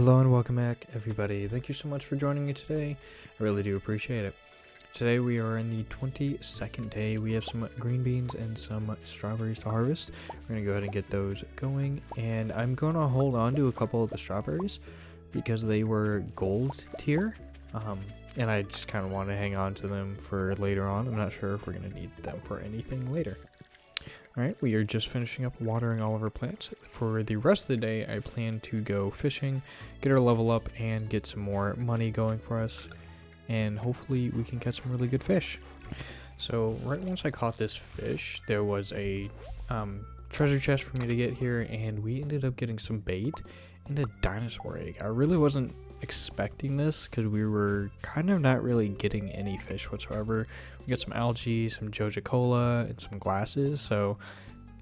Hello and welcome back, everybody. Thank you so much for joining me today. I really do appreciate it. Today we are in the 22nd day. We have some green beans and some strawberries to harvest. We're going to go ahead and get those going. And I'm going to hold on to a couple of the strawberries because they were gold tier. And I just kind of want to hang on to them for later on. I'm not sure if we're going to need them for anything later. Alright, we are just finishing up watering all of our plants. For the rest of the day, I plan to go fishing, get our level up, and get some more money going for us. And hopefully we can catch some really good fish. So right once I caught this fish, there was a treasure chest for me to get here, and we ended up getting some bait and a dinosaur egg. I really wasn't expecting this because we were kind of not really getting any fish whatsoever. We got some algae, some Joja Cola, and some glasses. So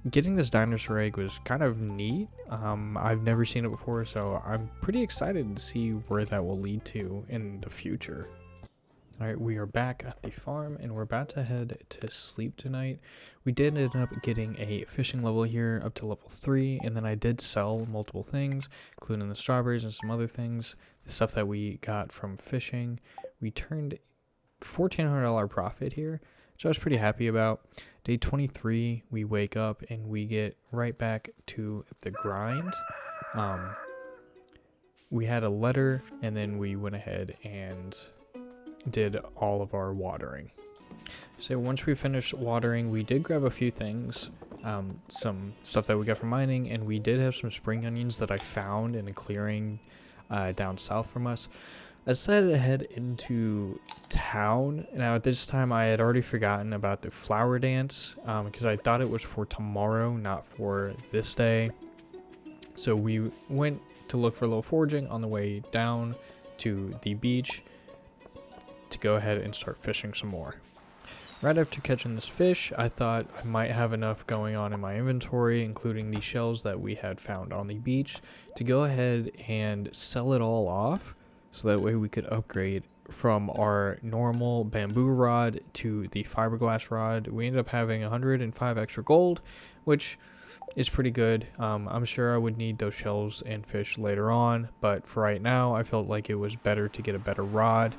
getting this dinosaur egg was kind of neat. I've never seen it before, so I'm pretty excited to see where that will lead to in the future. Alright, we are back at the farm and we're about to head to sleep tonight. We did end up getting a fishing level here up to level 3, and then I did sell multiple things, including the strawberries and some other things, the stuff that we got from fishing. We turned $1,400 profit here, which I was pretty happy about. Day 23, we wake up and we get right back to the grind. We had a letter, and then we went ahead and did all of our watering. So once we finished watering, we did grab a few things, some stuff that we got from mining, and we did have some spring onions that I found in a clearing down south from us. I decided to head into town. Now at this time I had already forgotten about the flower dance because I thought it was for tomorrow, not for this day. So we went to look for a little foraging on the way down to the beach to go ahead and start fishing some more. Right after catching this fish, I thought I might have enough going on in my inventory, including the shells that we had found on the beach, to go ahead and sell it all off, so that way we could upgrade from our normal bamboo rod to the fiberglass rod. We ended up having 105 extra gold, which is pretty good. I'm sure I would need those shells and fish later on, but for right now I felt like it was better to get a better rod,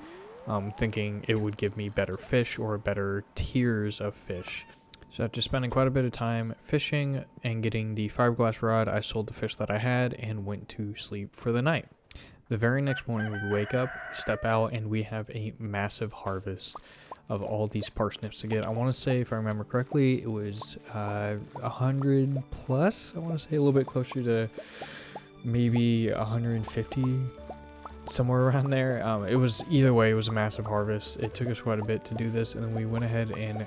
thinking it would give me better fish or better tiers of fish. So after spending quite a bit of time fishing and getting the fiberglass rod, I sold the fish that I had and went to sleep for the night. The very next morning we wake up, step out, and we have a massive harvest of all these parsnips to get. I want to say, if I remember correctly, it was 100 plus. I want to say a little bit closer to maybe 150, somewhere around there. It was, either way, it was a massive harvest. It took us quite a bit to do this, and then we went ahead and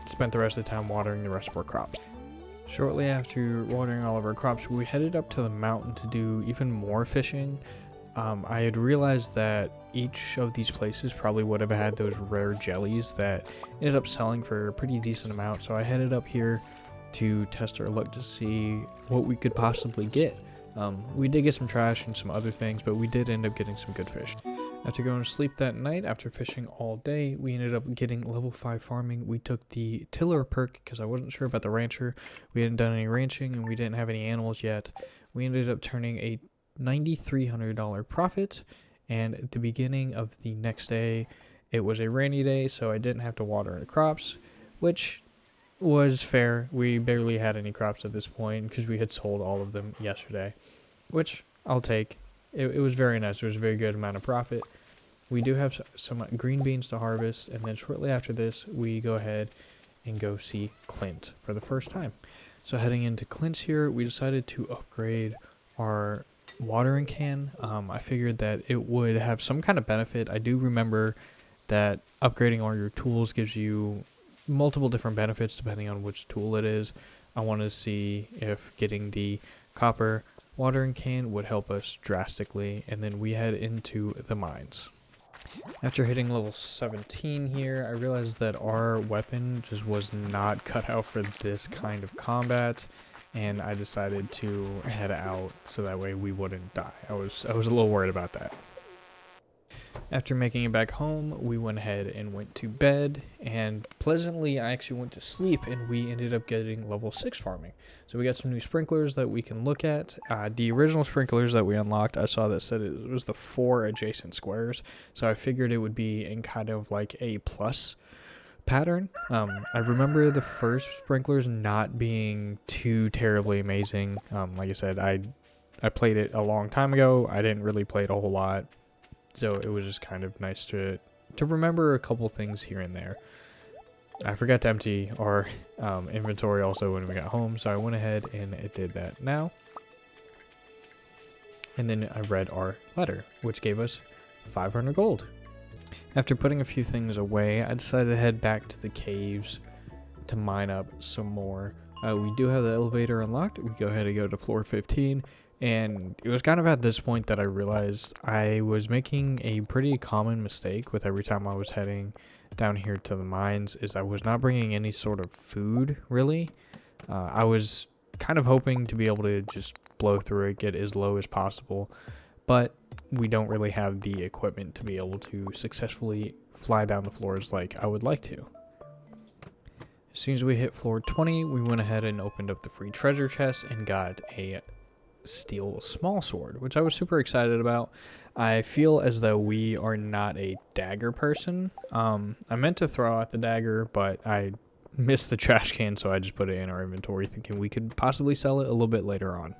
spent the rest of the time watering the rest of our crops. Shortly after watering all of our crops, we headed up to the mountain to do even more fishing. I had realized that each of these places probably would have had those rare jellies that ended up selling for a pretty decent amount, so I headed up here to test our luck to see what we could possibly get. We did get some trash and some other things, but we did end up getting some good fish. After going to sleep that night, after fishing all day, we ended up getting level 5 farming. We took the tiller perk because I wasn't sure about the rancher. We hadn't done any ranching and we didn't have any animals yet. We ended up turning a $9,300 profit, and at the beginning of the next day, it was a rainy day, so I didn't have to water the crops, which was fair. We barely had any crops at this point because we had sold all of them yesterday, which I'll take. It was very nice. There was a very good amount of profit. We do have some green beans to harvest, and then shortly after this, we go ahead and go see Clint for the first time. So heading into Clint's here, we decided to upgrade our watering can. I figured that it would have some kind of benefit. I do remember that upgrading all your tools gives you multiple different benefits depending on which tool it is. I want to see if getting the copper watering can would help us drastically, and then we head into the mines. After hitting level 17 here, I realized that our weapon just was not cut out for this kind of combat, and I decided to head out so that way we wouldn't die. I was a little worried about that. After making it back home, we went ahead and went to bed, and pleasantly I actually went to sleep, and we ended up getting level 6 farming. So we got some new sprinklers that we can look at. The original sprinklers that we unlocked, I saw that said it was the 4 adjacent squares, so I figured it would be in kind of like a plus pattern. I remember the first sprinklers not being too terribly amazing. Like I said, I played it a long time ago. I didn't really play it a whole lot. So it was just kind of nice to remember a couple things here and there. I forgot to empty our inventory also when we got home, so I went ahead and it did that now. And then I read our letter, which gave us 500 gold. After putting a few things away, I decided to head back to the caves to mine up some more. We do have the elevator unlocked. We go ahead and go to floor 15. And it was kind of at this point that I realized I was making a pretty common mistake with every time I was heading down here to the mines, is I was not bringing any sort of food, really. I was kind of hoping to be able to just blow through it, get as low as possible, but we don't really have the equipment to be able to successfully fly down the floors like I would like to. As soon as we hit floor 20, we went ahead and opened up the free treasure chest and got a steel small sword, which I was super excited about. I feel as though we are not a dagger person. I meant to throw out the dagger, but I missed the trash can, so I just put it in our inventory thinking we could possibly sell it a little bit later on.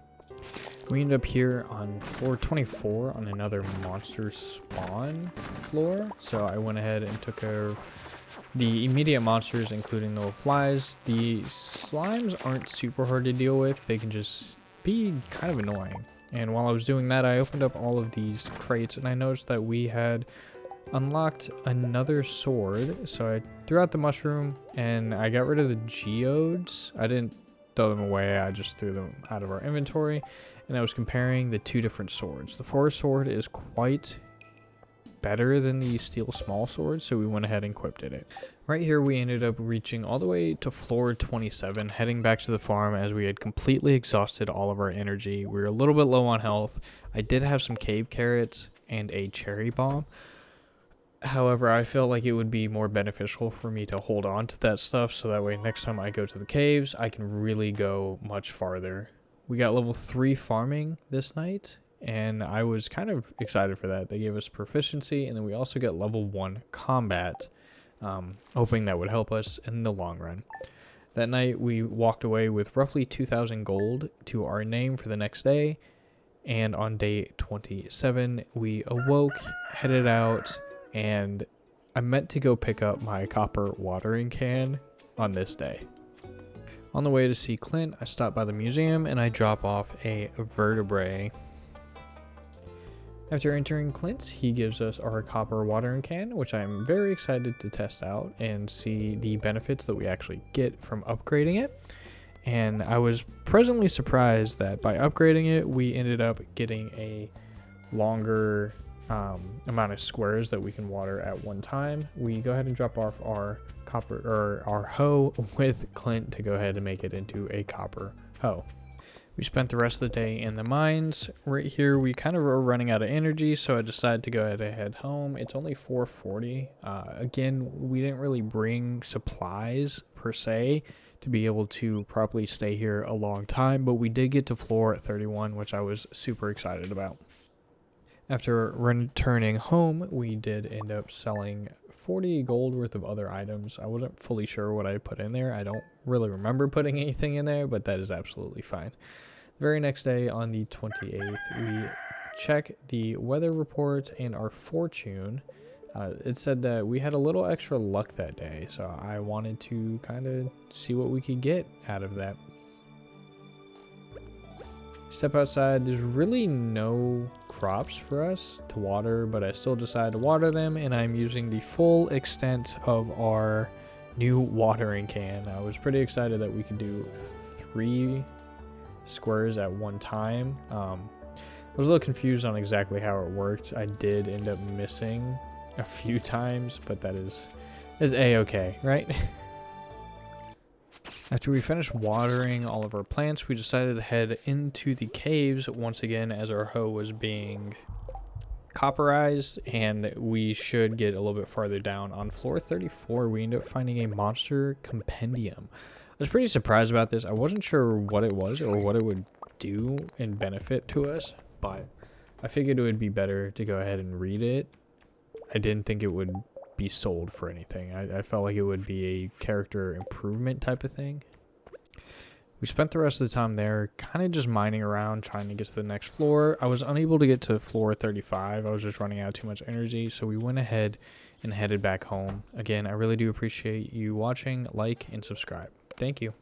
We ended up here on floor 24 on another monster spawn floor, so I went ahead and took care of the immediate monsters, including the flies. The slimes aren't super hard to deal with. They can just be kind of annoying. And while I was doing that, I opened up all of these crates and I noticed that we had unlocked another sword. So I threw out the mushroom and I got rid of the geodes. I didn't throw them away, I just threw them out of our inventory, and I was comparing the two different swords. The forest sword is quite better than the steel small sword, so we went ahead and equipped it. Right here we ended up reaching all the way to floor 27, heading back to the farm as we had completely exhausted all of our energy. We were a little bit low on health. I did have some cave carrots and a cherry bomb. However, I felt like it would be more beneficial for me to hold on to that stuff, so that way next time I go to the caves, I can really go much farther. We got level 3 farming this night, and I was kind of excited for that. They gave us proficiency, and then we also got level 1 combat, hoping that would help us in the long run. That night, we walked away with roughly 2,000 gold to our name for the next day, and on day 27, we awoke, headed out, and I meant to go pick up my copper watering can on this day. On the way to see Clint, I stopped by the museum and I drop off a vertebrae. After entering Clint's, he gives us our copper watering can, which I'm very excited to test out and see the benefits that we actually get from upgrading it. And I was pleasantly surprised that by upgrading it, we ended up getting a longer amount of squares that we can water at one time. We go ahead and drop off our copper, or our hoe, with Clint to go ahead and make it into a copper hoe. We spent the rest of the day in the mines. Right here we kind of were running out of energy, so I decided to go ahead and head home. It's only 4:40. Again, we didn't really bring supplies per se to be able to properly stay here a long time, but we did get to floor 31, which I was super excited about. After returning home, we did end up selling 40 gold worth of other items. I wasn't fully sure what I put in there. I don't really remember putting anything in there, but that is absolutely fine. The very next day, on the 28th, we check the weather report and our fortune. It said that we had a little extra luck that day, so I wanted to kind of see what we could get out of that. Step outside, there's really no crops for us to water, but I still decided to water them, and I'm using the full extent of our new watering can. I was pretty excited that we could do 3 squares at one time. I was a little confused on exactly how it worked. I did end up missing a few times, but that is a-okay, right? After we finished watering all of our plants, we decided to head into the caves once again as our hoe was being copperized, and we should get a little bit farther down. On floor 34, we end up finding a monster compendium. I was pretty surprised about this. I wasn't sure what it was or what it would do and benefit to us, but I figured it would be better to go ahead and read it. I didn't think it would be sold for anything. I felt like it would be a character improvement type of thing. We spent the rest of the time there kind of just mining around trying to get to the next floor. I was unable to get to floor 35. I was just running out of too much energy, so we went ahead and headed back home. Again, I really do appreciate you watching. Like and subscribe. Thank you.